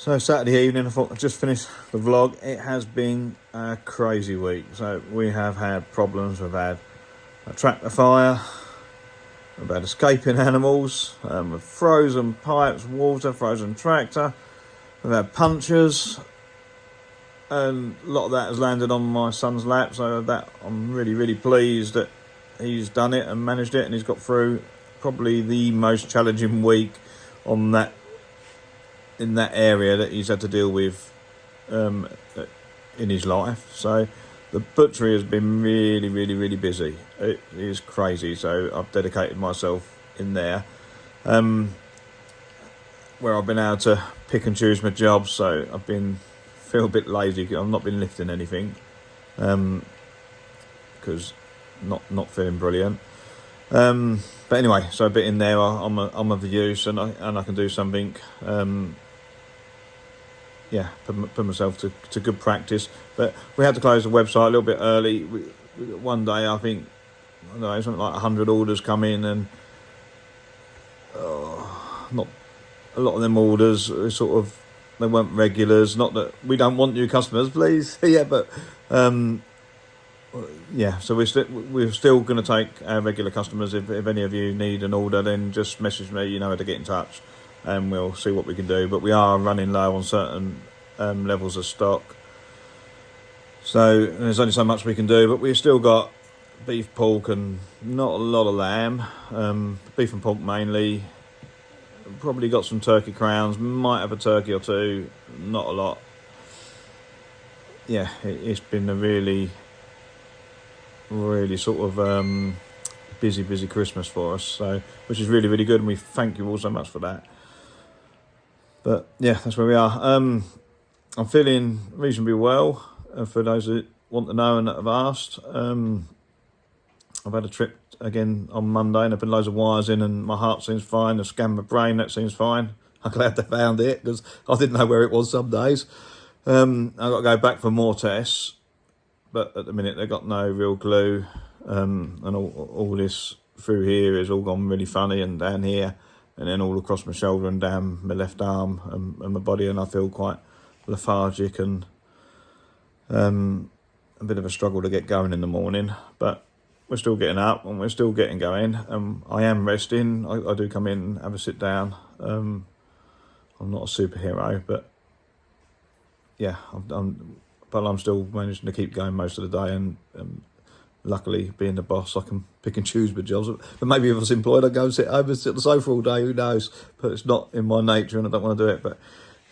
So Saturday evening, I thought I'd just finish the vlog. It has been a crazy week. So we have had problems. We've had a tractor fire. We've had escaping animals. With frozen pipes, water, frozen tractor. We've had punctures. And a lot of that has landed on my son's lap. So that I'm really pleased that he's done it and managed it. And he's got through probably the most challenging week on that in that area that he's had to deal with in his life. So the butchery has been really busy. It is crazy. So I've dedicated myself in there where I've been able to pick and choose my jobs. So I've feel a bit lazy. I've not been lifting anything because not feeling brilliant. But anyway, so a bit in there, I'm of use, and I can do something. Put myself to good practice. But we had to close the website a little bit early. One day, I think, something like 100 orders come in, and not a lot of them orders they weren't regulars. Not that we don't want new customers, please. So we're still going to take our regular customers. If any of you need an order, then just message me. You know how to get in touch, and we'll see what we can do. But we are running low on certain levels of stock, so there's only so much we can do. But we've still got beef, pork, and not a lot of lamb. Beef and pork mainly. Probably got some turkey crowns. Might have a turkey or two. Not a lot. Yeah, it's been a really sort of busy Christmas for us. So, which is really good, and we thank you all so much for that. But yeah, that's where we are. I'm feeling reasonably well. For those that want to know and that have asked, I've had a trip again on Monday, and I've been loads of wires in, and my heart seems fine. I scanned my brain, that seems fine. I'm glad they found it, because I didn't know where it was some days. I've got to go back for more tests, but at the minute they've got no real clue. And all this through here has all gone really funny, and down here, and then all across my shoulder and down my left arm and my body, and I feel quite lethargic and a bit of a struggle to get going in the morning. But we're still getting up and we're still getting going. I am resting. I do come in and have a sit down. I'm not a superhero, but yeah, I'm still managing to keep going most of the day. And luckily, being the boss, I can pick and choose my jobs. But maybe if I was employed, I'd go and sit on the sofa all day. Who knows? But it's not in my nature, and I don't want to do it. But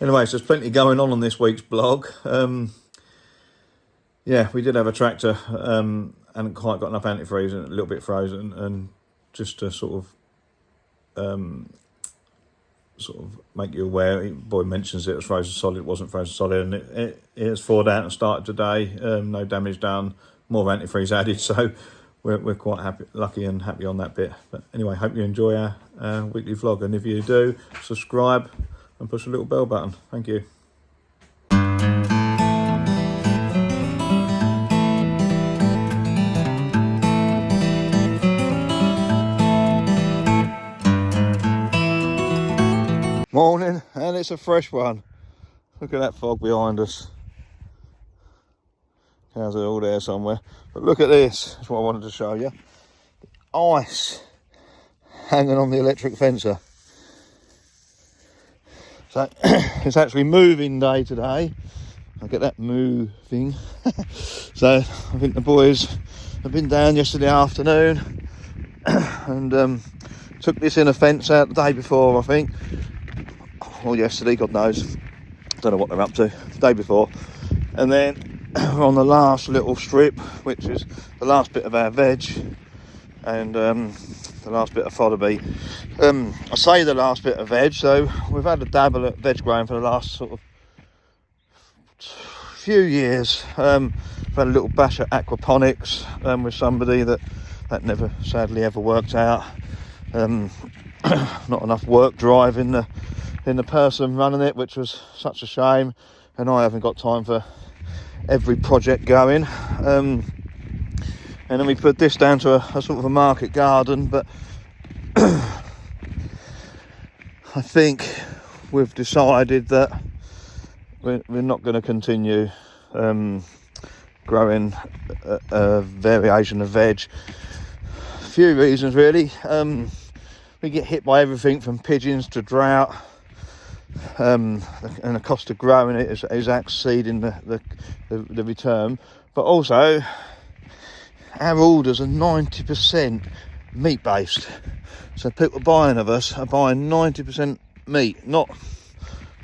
anyway, so there's plenty going on this week's blog. We did have a tractor. Hadn't quite got enough antifreeze and a little bit frozen, and just to sort of make you aware, boy mentions it was frozen solid. It wasn't frozen solid, and it has thawed out and started today. No damage done, more antifreeze added, so we're quite lucky and happy on that bit. But anyway, hope you enjoy our weekly vlog, and if you do, subscribe and push the little bell button. Thank you. Morning, and it's a fresh one. Look at that fog behind us. Cows are all there somewhere. But look at this. That's what I wanted to show you. Ice hanging on the electric fencer. So it's actually moving day today. I'll get that moving. So I think the boys have been down yesterday afternoon and took this inner fence out the day before, I think. Or yesterday, God knows. Don't know what they're up to. The day before. And then we're on the last little strip, which is the last bit of our veg and the last bit of fodder beet. I say the last bit of veg, so we've had a dabble at veg growing for the last sort of few years. We've had a little bash at aquaponics with somebody that never sadly ever worked out. Not enough work drive in the person running it, which was such a shame, and I haven't got time for every project going. And then we put this down to a sort of a market garden, but I think we've decided that we're not going to continue growing a variation of veg. A few reasons really. We get hit by everything from pigeons to drought, and the cost of growing it is exceeding the return. But also, our orders are 90% meat based, so people buying of us are buying 90% meat, not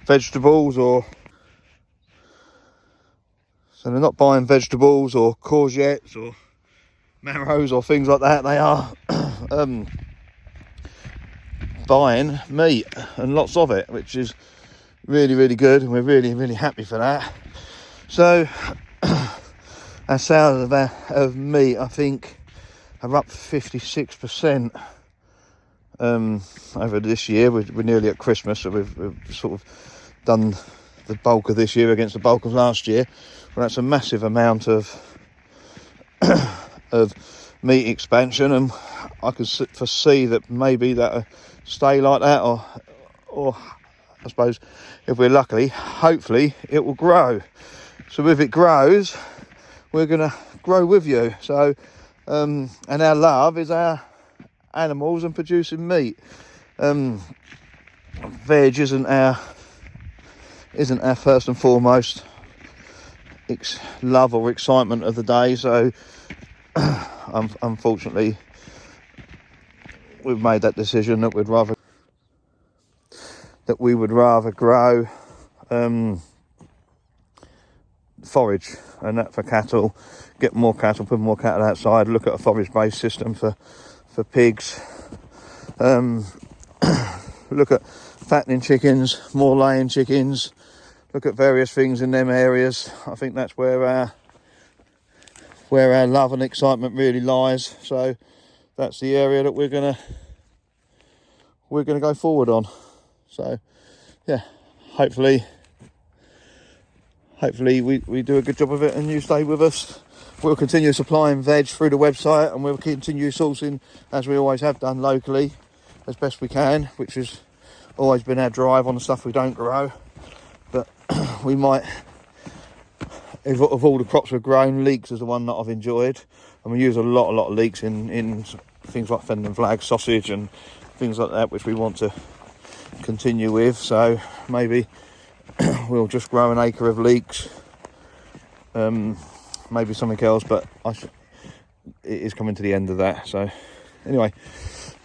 vegetables, or so they're not buying vegetables or courgettes or marrows or things like that. They are buying meat, and lots of it, which is really, really good, and we're really, really happy for that. So our sales of meat, I think, are up 56% over this year. We're nearly at Christmas, so we've sort of done the bulk of this year against the bulk of last year. Well, that's a massive amount of meat expansion, and I can foresee that maybe that'll stay like that, or I suppose if we're lucky, hopefully it will grow. So if it grows, we're going to grow with you. So and our love is our animals and producing meat. Veg isn't our first and foremost love or excitement of the day. So unfortunately, we've made that decision that we would rather grow forage, and that for cattle, get more cattle, put more cattle outside, look at a forage based system for pigs, look at fattening chickens, more laying chickens, look at various things in them areas. I think that's where our love and excitement really lies. So that's the area that we're gonna go forward on. So yeah, hopefully we do a good job of it and you stay with us. We'll continue supplying veg through the website, and we'll continue sourcing as we always have done locally as best we can, which has always been our drive on the stuff we don't grow. But we might, of all the crops we've grown, leeks is the one that I've enjoyed, and we use a lot of leeks in things like fend and flag sausage and things like that, which we want to continue with. So maybe we'll just grow an acre of leeks, maybe something else, but it is coming to the end of that. So anyway,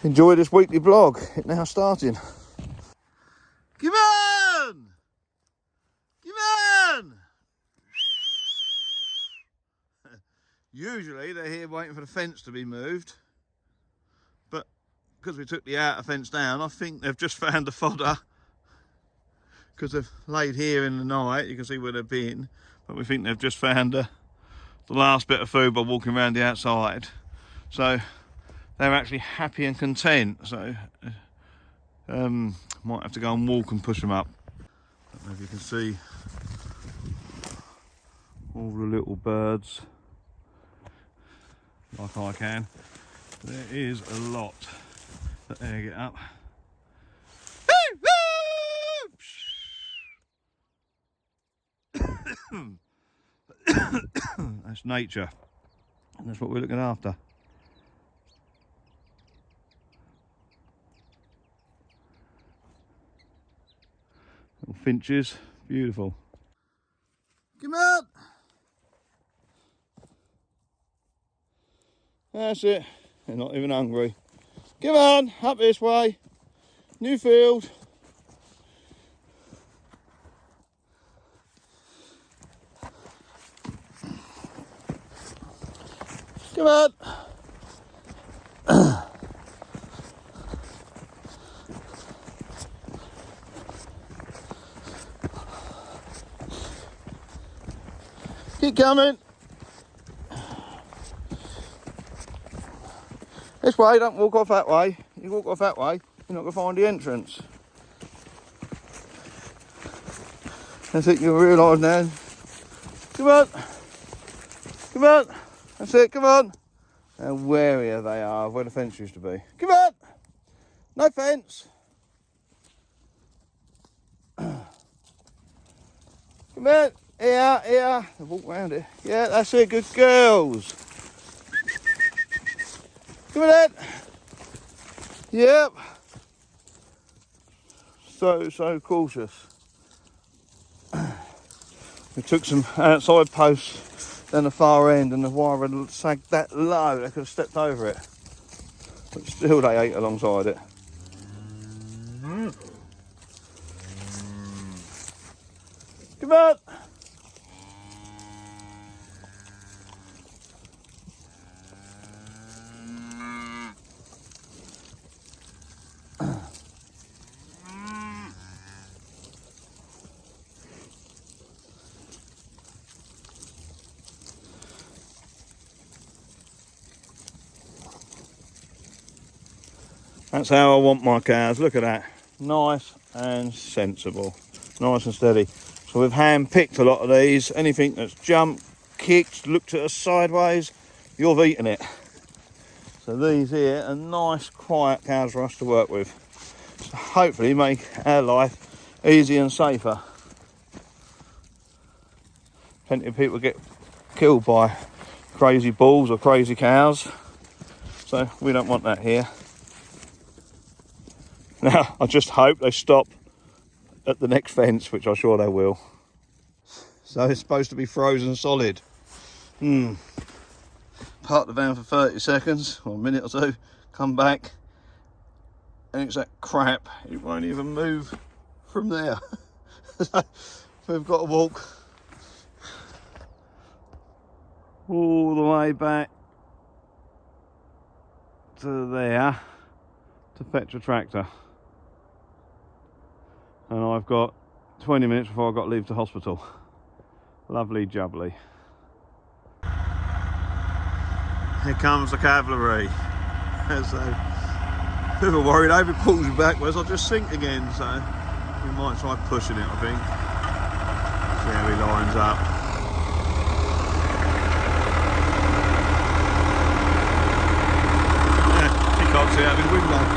enjoy this weekly vlog. It's now starting. Come on! Come on! Usually they're here waiting for the fence to be moved, but because we took the outer fence down, I think they've just found the fodder, because they've laid here in the night. You can see where they've been, but we think they've just found the last bit of food by walking around the outside. So they're actually happy and content. So might have to go and walk and push them up. I don't know if you can see all the little birds like I can. There is a lot that they get up. That's nature, and that's what we're looking after. Little finches, beautiful. Come on! That's it. They're not even hungry. Come on, up this way. New field. Come on. Keep coming. This way, don't walk off that way. You walk off that way, you're not going to find the entrance. I think you'll realise now. Come on. Come on. That's it, come on. How wary they are of where the fence used to be. Come on. No fence. Come on, here, here. Walk round it. Yeah, that's it, good girls. Come on then. Yep. So cautious. We took some outside posts down the far end and the wire had sagged that low, they could have stepped over it. But still they ate alongside it. Come on! That's how I want my cows. Look at that. Nice and sensible. Nice and steady. So we've hand-picked a lot of these. Anything that's jumped, kicked, looked at us sideways, you've eaten it. So these here are nice, quiet cows for us to work with. So hopefully make our life easy and safer. Plenty of people get killed by crazy bulls or crazy cows. So we don't want that here. Now, I just hope they stop at the next fence, which I'm sure they will. So it's supposed to be frozen solid. Park the van for 30 seconds, or a minute or two, come back, and it's that crap. It won't even move from there. So we've got to walk all the way back to there to fetch a tractor. And I've got 20 minutes before I've got to leave the hospital. Lovely jubbly. Here comes the cavalry. So, if we're worried over it pulls me backwards, I'll just sink again. So, we might try pushing it, I think. See how he lines up. Yeah, he can't see out of his window.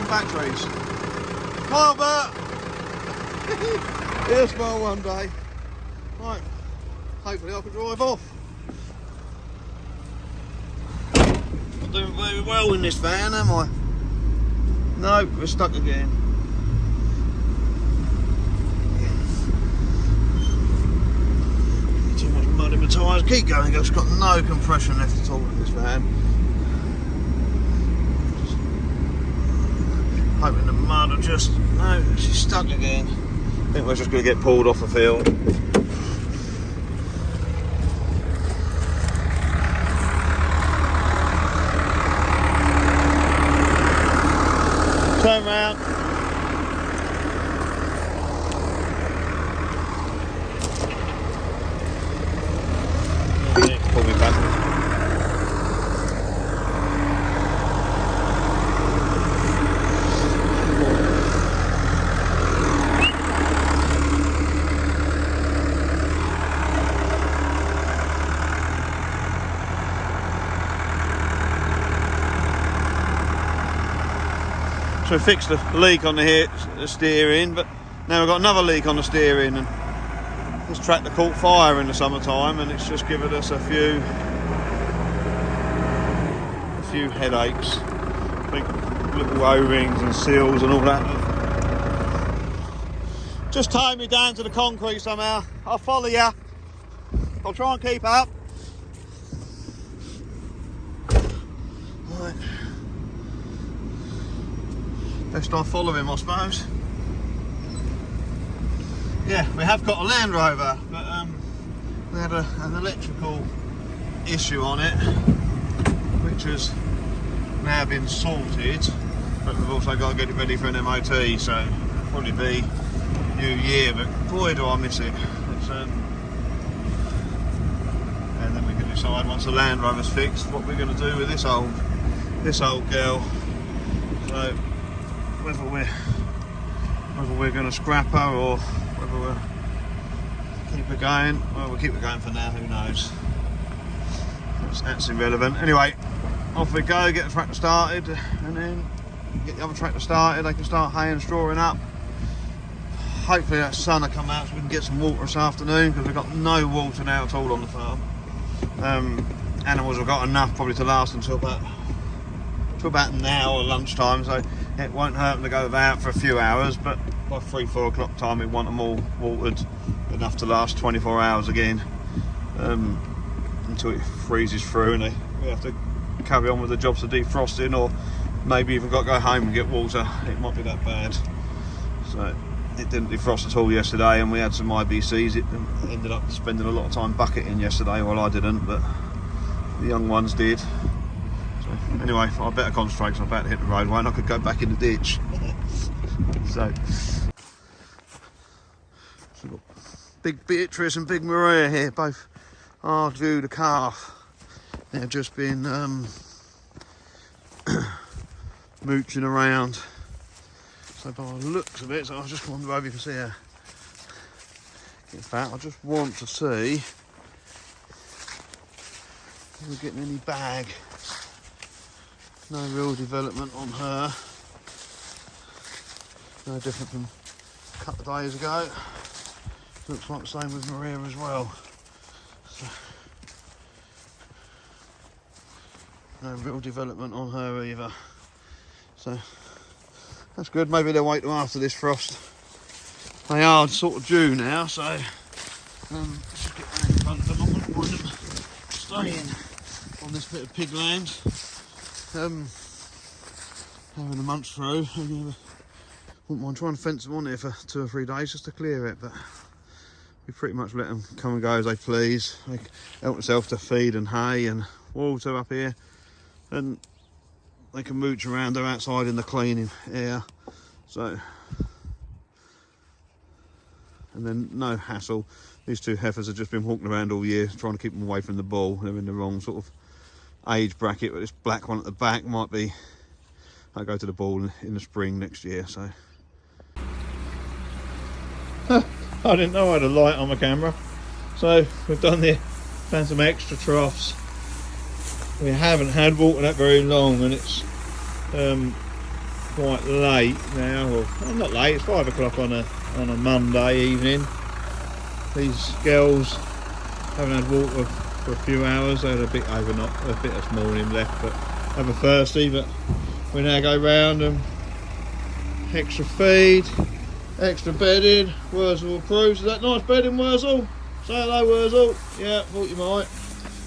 Batteries. Come on, Bert! He'll smile one day. Right, hopefully I can drive off. I'm doing very well in this van, am I? No, we're stuck again. Too much mud in my tyres. Keep going, I've got no compression left at all in this van. Hoping the mud will just... No, she's stuck again. I think we're just going to get pulled off the field. Turn round. Yeah, pull me back. So we fixed the leak on the steering, but now we've got another leak on the steering, and this tractor caught fire in the summertime, and it's just given us a few headaches. I think little O-rings and seals and all that. Just tie me down to the concrete somehow. I'll follow you. I'll try and keep up. Right. best I follow him, I suppose. Yeah, we have got a Land Rover, but we had an electrical issue on it, which has now been sorted, but we've also got to get it ready for an MOT, so it'll probably be New Year, but boy do I miss it. It's, and then we can decide once the Land Rover's fixed what we're going to do with this old girl. So whether we're going to scrap her or whether we'll keep her going, well, we'll keep her going for now, who knows. That's irrelevant. Anyway, off we go, get the tractor started, and then get the other tractor started. They can start haying and strawing up. Hopefully that sun will come out so we can get some water this afternoon, because we've got no water now at all on the farm. Animals have got enough probably to last until about now or lunchtime, so it won't hurt them to go without for a few hours, but by 3-4 o'clock time we want them all watered enough to last 24 hours again, until it freezes through and we have to carry on with the jobs of defrosting, or maybe even got to go home and get water. It might be that bad. So it didn't defrost at all yesterday, and we had some IBCs. It ended up spending a lot of time bucketing yesterday. Well, I didn't, but the young ones did. So anyway, I better concentrate because I'm about to hit the roadway and I could go back in the ditch. So we've got big Beatrice and big Maria here, both Arju the calf. They've just been mooching around. So by the looks of it, so I just wonder if you can see her. In fact, I just want to see if we're getting any bag. No real development on her. No different from a couple of days ago. Looks like the same with Maria as well. So, no real development on her either. So that's good. Maybe they'll wait till after this frost. They are sort of due now, so let's just get round in front of them. I wouldn't mind them staying on this bit of pig land, having a munch through. Wouldn't mind trying to fence them on here for 2 or 3 days just to clear it, but we pretty much let them come and go as they please. They help themselves to feed and hay and water up here, and they can mooch around. They're outside in the cleaning air, so, and then no hassle. These 2 heifers have just been walking around all year trying to keep them away from the bull. They're in the wrong sort of age bracket, but this black one at the back might be, I'll go to the bull in the spring next year. So I didn't know I had a light on my camera, so we've found some extra troughs. We haven't had water that very long, and it's quite late now. Well, not late, it's 5 o'clock on a Monday evening. These girls haven't had water for a few hours. They had a bit this morning left, but they were thirsty. But we now go round and extra feed, extra bedding. Wurzel approves. Is that nice bedding, Wurzel? Say hello, Wurzel. Yeah, thought you might.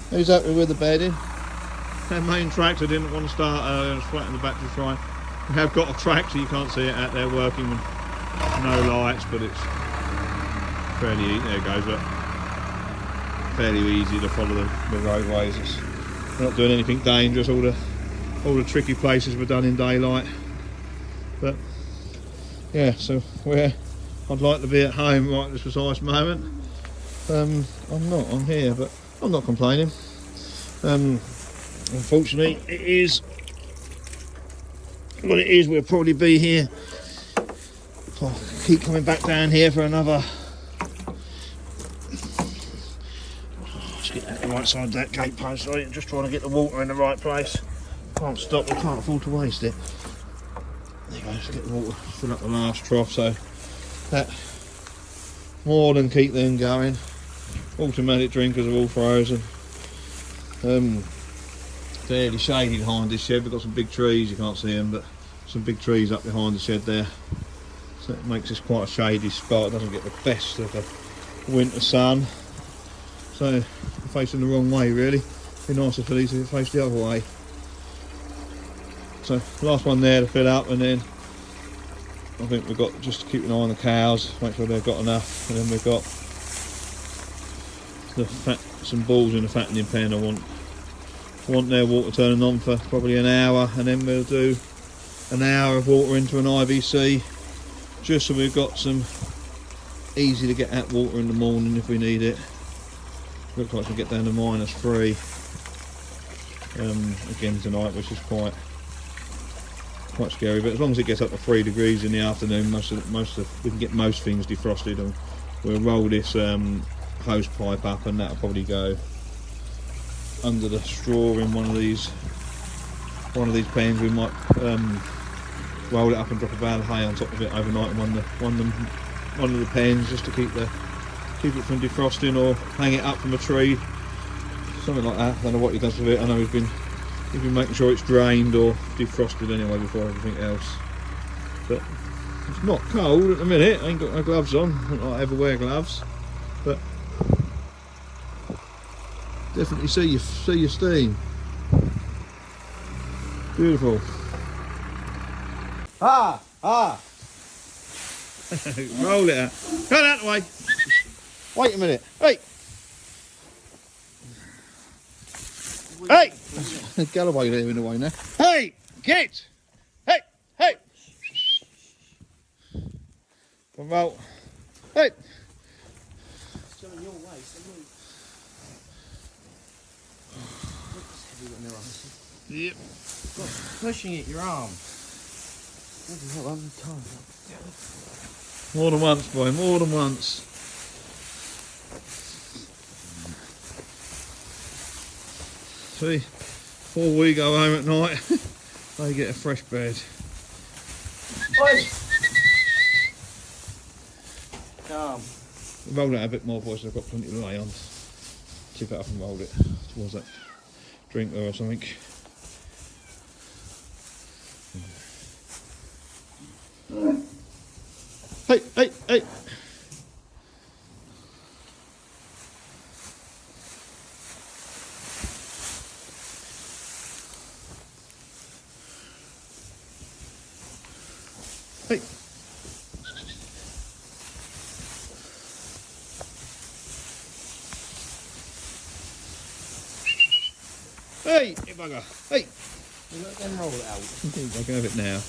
He's happy with the bedding. Our main tractor didn't want to start earlier, and flatten the battery trying. We have got a tractor, you can't see it out there working with no lights, but it's fairly easy. There it goes, look. Fairly easy to follow the roadways. We're not doing anything dangerous. All the tricky places were done in daylight. But yeah, so where I'd like to be at home right at this precise moment, I'm here, but I'm not complaining. Unfortunately, it is what it is. We'll probably be here. I'll keep coming back down here for another. Just get out the right side of that gate post. I'm just trying to get the water in the right place. Can't stop. I can't afford to waste it. There you go. Just get the water, fill up the last trough. So that more than keep them going. Automatic drinkers are all frozen. Fairly shady behind this shed. We've got some big trees, you can't see them, but some big trees up behind the shed there, so it makes this quite a shady spot. It doesn't get the best of the winter sun, so we're facing the wrong way really. It'd be nicer for these if it faced the other way. So last one there to fill up, and then I think we've got just to keep an eye on the cows, make sure they've got enough, and then we've got some balls in the fattening pen. I want their water turning on for probably an hour, and then we'll do an hour of water into an IVC, just so we've got some easy to get at water in the morning if we need it. Looks like we get down to -3 again tonight, which is quite scary. But as long as it gets up to 3 degrees in the afternoon, we can get most things defrosted, and we'll roll this hose pipe up, and that'll probably go under the straw in one of these pens. We might roll it up and drop a bale of hay on top of it overnight in one of the pens, just to keep it from defrosting, or hang it up from a tree, something like that. I don't know what he does with it. I know he's been making sure it's drained or defrosted anyway before everything else. But it's not cold at the minute. I ain't got my gloves on. I don't ever wear gloves, but definitely see your steam. Beautiful. Ah! Roll it out. Go that way. Wait a minute. Hey! Hey! Galloway there in the way now. Hey! Get! Hey! Come out. Hey! It's going your way, so move. Yep. Stop pushing it, your arm. What the hell, I'm tired. More than once, boy, more than once. See, before we go home at night, they get a fresh bed. Oi! Calm. Roll that a bit more, boys, I've got plenty to lay on. Tip it up and roll it towards that drinker or something. Hey! Hey! Hey, you bugger! Hey! You let them roll it out. I can have it now.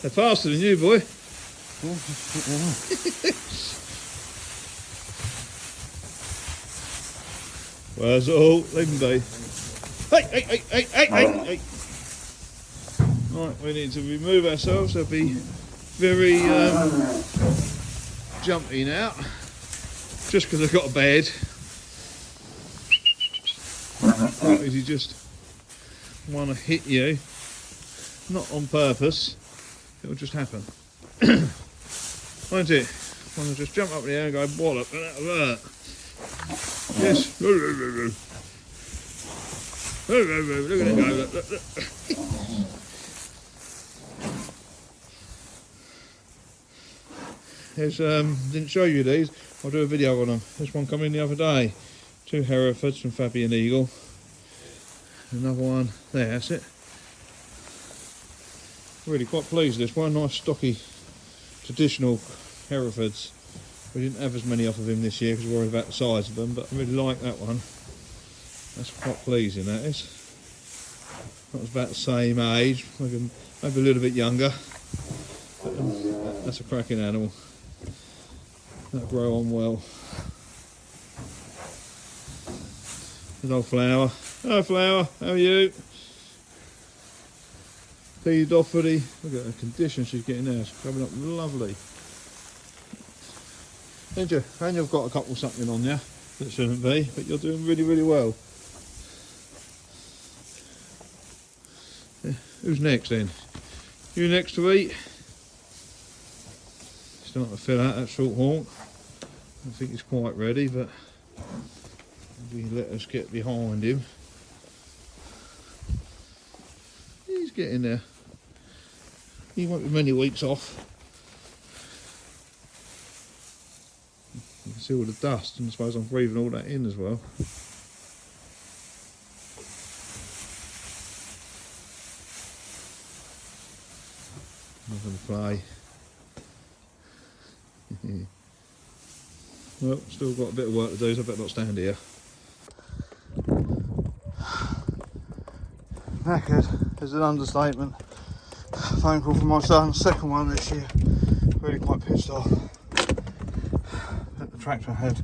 They're faster than you, boy. Where's all? Leave them be. Hey! Right, we need to remove ourselves. They'll be very jumpy now, just because I've got a bed. Because you just want to hit you, not on purpose. It'll just happen. Won't it? Want to just jump up in the air and go wallop, and that'll hurt. Yes. Look at it go. Look. There's, didn't show you these. I'll do a video on them. This one come in the other day. 2 Herefords from Fabian Eagle. Another one there. That's it. Really quite pleased with this one. Nice stocky traditional Herefords. We didn't have as many off of him this year because we were worried about the size of them, but I really like that one. That's quite pleasing, that is. That was about the same age, maybe a little bit younger. But, that's a cracking animal. That'll grow on well. There's old Flower. Hello Flower, how are you? Feed off for the, look at the condition she's getting now, she's coming up lovely. And you've got a couple something on you that shouldn't be, but you're doing really, really well. Yeah. Who's next then? You next to eat? Starting to fill out that short horn. I think he's quite ready, but if we let us get behind him. He's getting there. He won't be many weeks off. You can see all the dust, and I suppose I'm breathing all that in as well. Not going to play. Well, still got a bit of work to do, so I better not stand here. Knackered is an understatement. Phone call from my son, second one this year. Really quite pissed off. The tractor had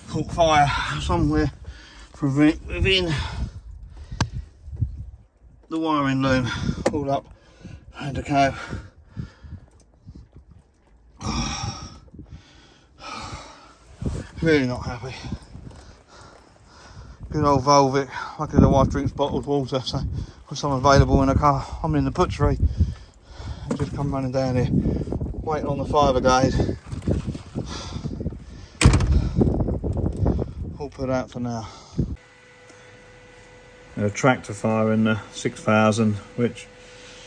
caught fire somewhere within the wiring loom, all up and a cab. Really not happy. Good old Volvic. Luckily the wife drinks bottled water, so got some available in the car. I'm in the butchery. I just come running down here, waiting on the fire brigade. All put out for now. A tractor fire in the 6000, which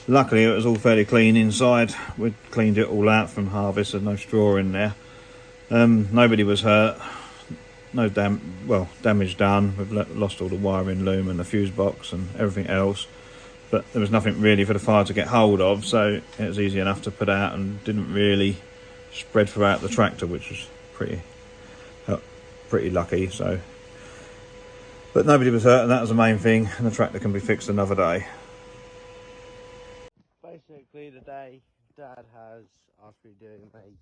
luckily it was all fairly clean inside. We'd cleaned it all out from harvest, there's no straw in there. Nobody was hurt, no damage done. We've lost all the wiring loom and the fuse box and everything else, but there was nothing really for the fire to get hold of, so it was easy enough to put out and didn't really spread throughout the tractor, which was pretty lucky. So, but nobody was hurt, and that was the main thing, and the tractor can be fixed another day. Basically today Dad has asked me doing a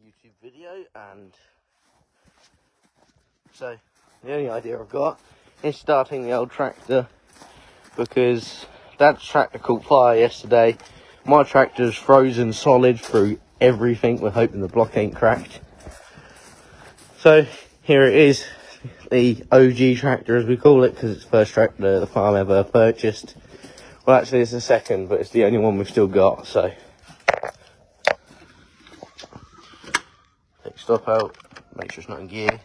YouTube video, and so the only idea I've got is starting the old tractor, because Dad's tractor caught fire yesterday. My tractor's frozen solid through everything. We're hoping the block ain't cracked. So here it is, the OG tractor as we call it, because it's the first tractor the farm ever purchased. Well, actually it's the second, but it's the only one we've still got. So take stop out, make sure it's not in gear.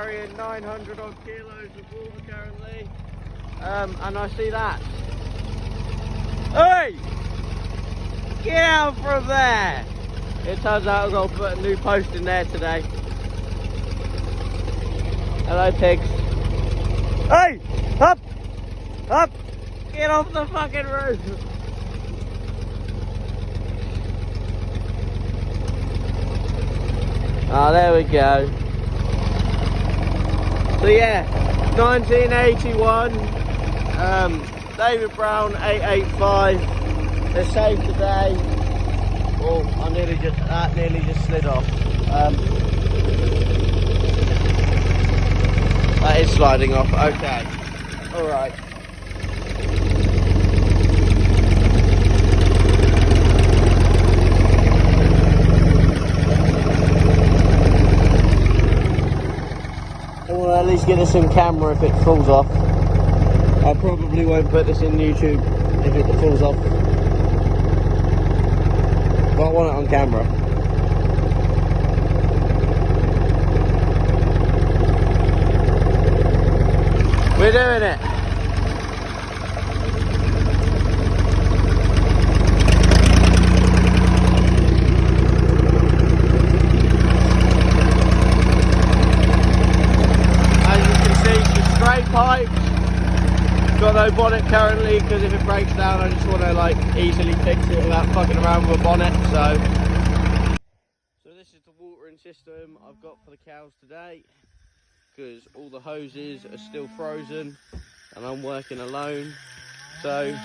carrying 900 odd kilos of water currently, and I see that. Hey! Get out from there! It turns out I've got to put a new post in there today. Hello, pigs. Hey! Up! Up! Get off the fucking roof! Ah, there we go. So yeah, 1981, David Brown 885. They're safe today. Oh, I nearly just slid off. That is sliding off. Okay. All right. I want to at least get this in camera if it falls off. I probably won't put this in YouTube if it falls off. But I want it on camera. We're doing it. Pipes. Got no bonnet currently because if it breaks down I just want to like easily fix it without fucking around with a bonnet. So this is the watering system I've got for the cows today, because all the hoses are still frozen. and I'm working alone. So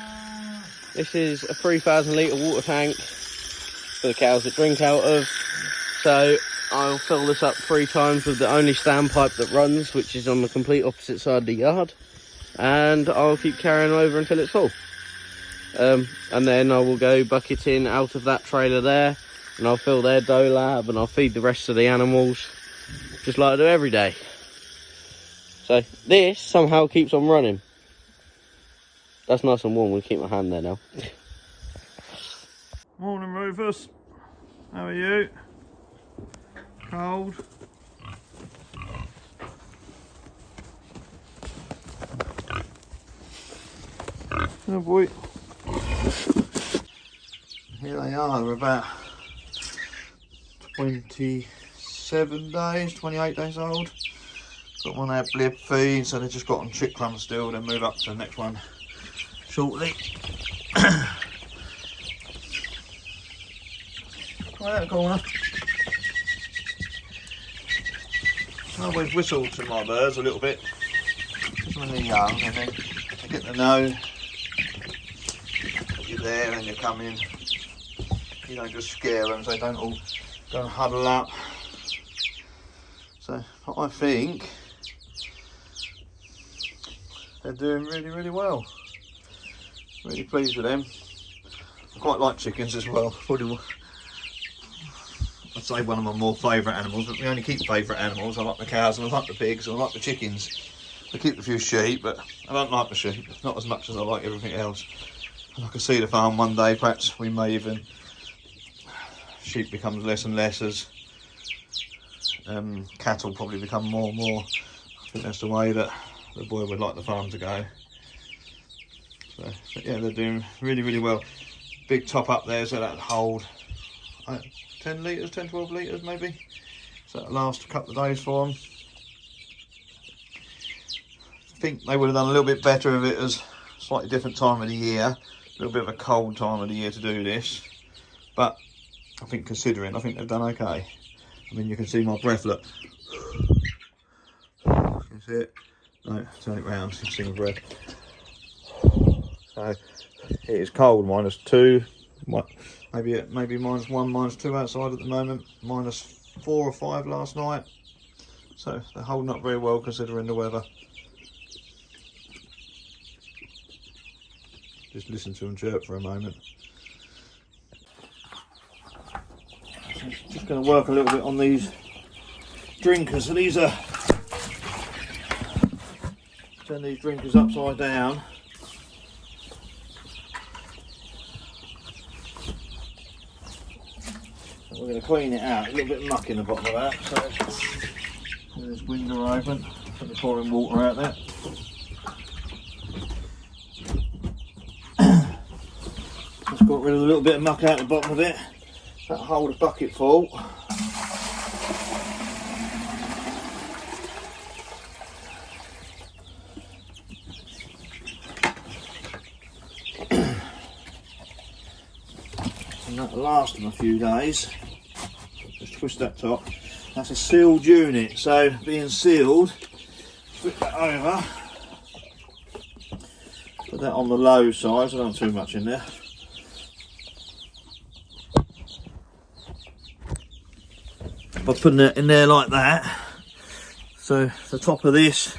this is a 3,000 litre water tank for the cows that drink out of. So I'll fill this up 3 times with the only standpipe that runs, which is on the complete opposite side of the yard, and I'll keep carrying over until it's full. And then I will go bucketing out of that trailer there, and I'll fill their dough lab, and I'll feed the rest of the animals, just like I do every day. So this somehow keeps on running. That's nice and warm. We'll keep my hand there now. Morning, Rufus. How are you? Cold? Oh boy. Here they are. They're about 27 days, 28 days old. Got one out blib feed, so they just got on chick crumbs still, then move up to the next one shortly. Right out the corner. I always whistle to my birds a little bit, just when they're young, and then they get to know that you're there and you're coming. You don't just scare them so they don't all go and huddle up. So I think they're doing really, really well. Really pleased with them. I quite like chickens as well. Probably, I'd say one of my more favourite animals, but we only keep favourite animals. I like the cows and I like the pigs and I like the chickens. I keep a few sheep, but I don't like the sheep, not as much as I like everything else. And I can see the farm one day, perhaps we may even, sheep becomes less and less as cattle probably become more and more. I think that's the way that the boy would like the farm to go. So, but yeah, they're doing really, really well. Big top up there, so that'll hold 10 litres, 10, 12 litres maybe. So that'll last a couple of days for them. I think they would have done a little bit better if it was a slightly different time of the year. A little bit of a cold time of the year to do this. But I think considering, I think they've done okay. I mean, you can see my breath, look. You can see it? No, turn it round so you can see my breath. So it is cold, -2. Maybe -1, -2 outside at the moment. -4 or 5 last night. So they're holding up very well considering the weather. Just listen to them chirp for a moment. Just going to work a little bit on these drinkers. So these are, turn these drinkers upside down. We're going to clean it out. A little bit of muck in the bottom of that. So there's window open. Put the pouring water out there. Just got rid of a little bit of muck out the bottom of it. That'll hold a bucket full. And that'll last them a few days. Just twist that top. That's a sealed unit, so being sealed, flip that over. Put that on the low side, so I don't have too much in there. By putting it in there like that, so the top of this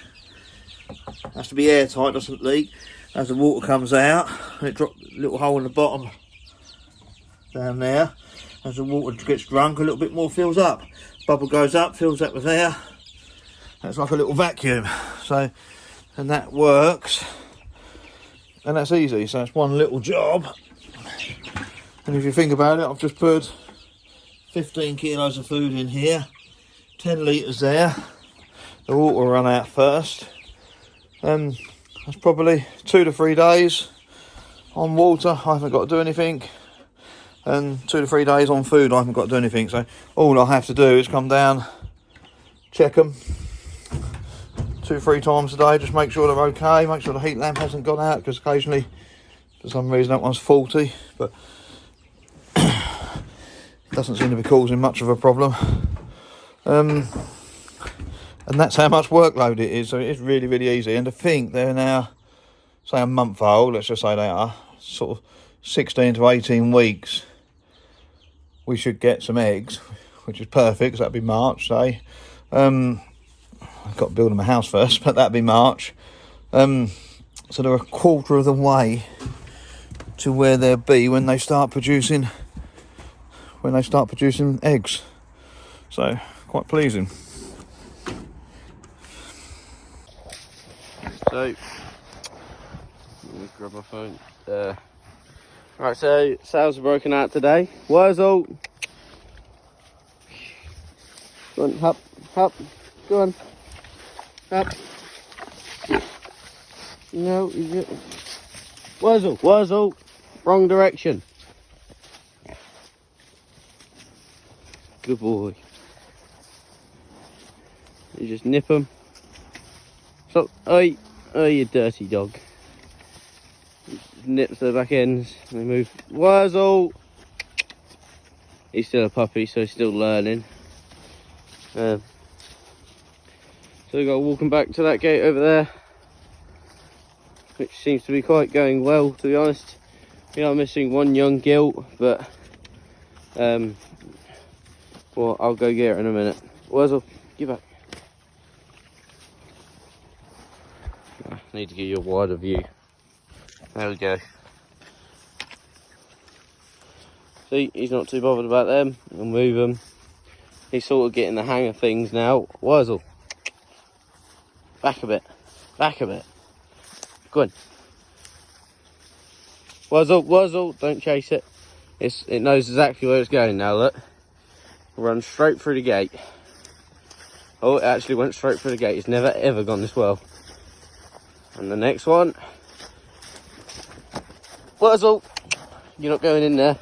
has to be airtight, doesn't leak. As the water comes out, it drops a little hole in the bottom down there. As the water gets drunk, a little bit more fills up. Bubble goes up, fills up with air. That's like a little vacuum. So, and that works, and that's easy. So it's one little job. And if you think about it, I've just put 15 kilos of food in here, 10 litres there. The water will run out first. That's probably 2 to 3 days on water. I haven't got to do anything. And 2 to 3 days on food, I haven't got to do anything. So all I have to do is come down, check them 2-3 times a day, just make sure they're okay, make sure the heat lamp hasn't gone out, because occasionally for some reason that one's faulty, but it doesn't seem to be causing much of a problem. And that's how much workload it is, so it is really, really easy. And to think they're now say a month old, let's just say they are sort of 16 to 18 weeks, we should get some eggs, which is perfect, 'cause that'd be March, say. I've got to build them a house first, but that'd be March. So they're a quarter of the way to where they'll be when they start producing eggs. So quite pleasing. So, let me grab my phone. Right, so sows are broken out today. Wurzel, go on, up, go on, up. No, Wurzel, wrong direction. Good boy. You just nip them. So, oi, you dirty dog. Nips the back ends and they move. Wurzel! He's still a puppy, so he's still learning. So we've got to walk him back to that gate over there, which seems to be quite going well, to be honest. We are missing one young gilt, but well, I'll go get it in a minute. Wurzel, get back. I need to give you a wider view. There we go. See, he's not too bothered about them. I'll move him. He's sort of getting the hang of things now. Wurzel, back a bit. Back a bit. Go on. Wurzel, don't chase it. It knows exactly where it's going now, look. Run straight through the gate. Oh, it actually went straight through the gate. It's never ever gone this well. And the next one. Wurzel, you're not going in there.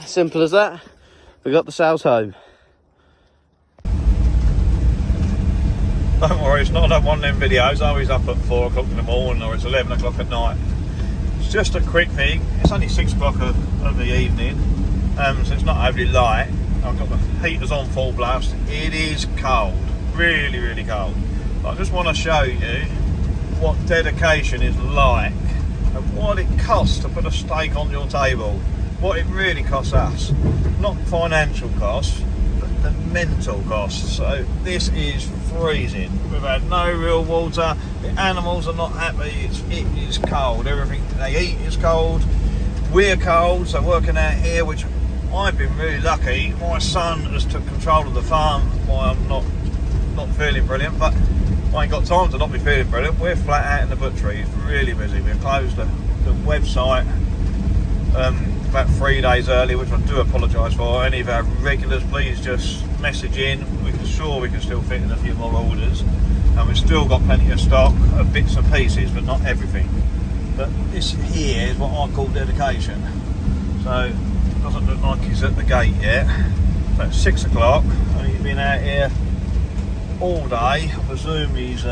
Simple as that. We got the sows home. Don't worry, it's not like one of them videos. I'm always up at 4 o'clock in the morning or it's 11 o'clock at night. It's just a quick thing. It's only 6 o'clock of the evening, so it's not overly light. I've got the heaters on full blast. It is cold, really, really cold. But I just want to show you what dedication is like and what it costs to put a steak on your table. What it really costs us. Not financial costs, but the mental costs. So this is freezing. We've had no real water. The animals are not happy. It is cold. Everything they eat is cold. We're cold, so working out here, which I've been really lucky. My son has took control of the farm while I'm not feeling brilliant, but I ain't got time to not be feeling brilliant. We're flat out in the butchery. It's really busy. We've closed the website about 3 days early, which I do apologise for. Any of our regulars, please just message in. We can still fit in a few more orders, and we've still got plenty of stock of bits and pieces, but not everything. But this here is what I call dedication. So it doesn't look like he's at the gate yet. So it's 6 o'clock and he's been out here all day. I presume he's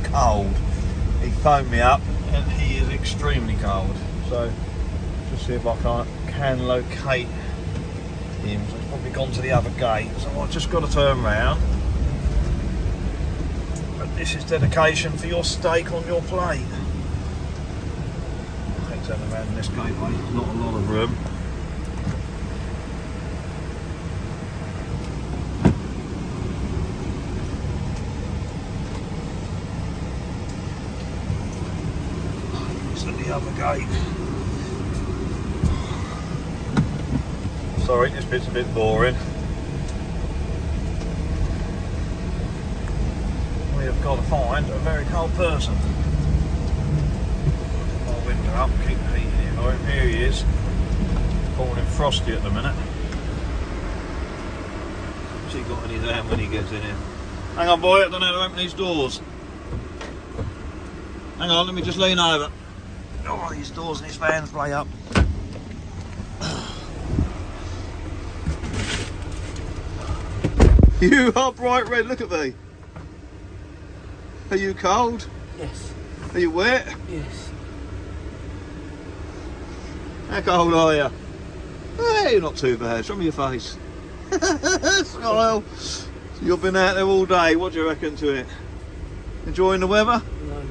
cold. He phoned me up and he is extremely cold. So just see if I can locate him. So he's probably gone to the other gate. So I've just got to turn round. But this is dedication for your steak on your plate. I think turn around this gateway. Not a lot of room. The other gate. Sorry, this bit's a bit boring. We have got to find a very cold person. Put my window up, keep the heat in here. Here he is. Calling frosty at the minute. What's he got in his hand when he gets in here? Hang on, boy, I don't know how to open these doors. Hang on, let me just lean over. Oh, these doors and his fans play up. You are bright red, look at me. Are you cold? Yes. Are you wet? Yes. How cold are you? Hey, not too bad. Show me your face. Smile. So you've been out there all day. What do you reckon to it? Enjoying the weather? No.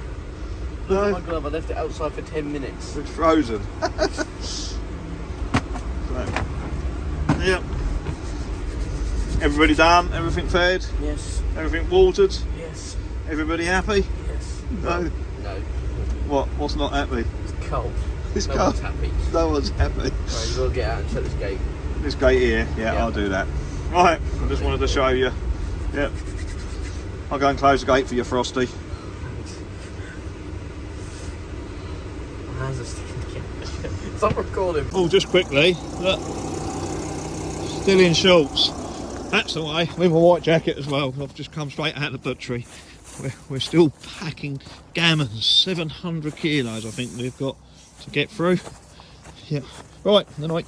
Look at my glove, I left it outside for 10 minutes. It's frozen. Yep. Everybody done? Everything fed? Yes. Everything watered? Yes. Everybody happy? Yes. No. No. What? What's not happy? It's cold. It's No cold. one's happy. No one's happy. Right, you've got to get out and shut this gate. This gate here, yeah, I'll do that. Right, I just wanted to show you. Yep. I'll go and close the gate for you, Frosty. My hands are sticking together. Stop recording. Oh, just quickly, look. Still in shorts. That's the way, with my white jacket as well. I've just come straight out of the butchery. We're still packing gammons, 700 kilos I think we've got to get through. Yeah. Right, good night.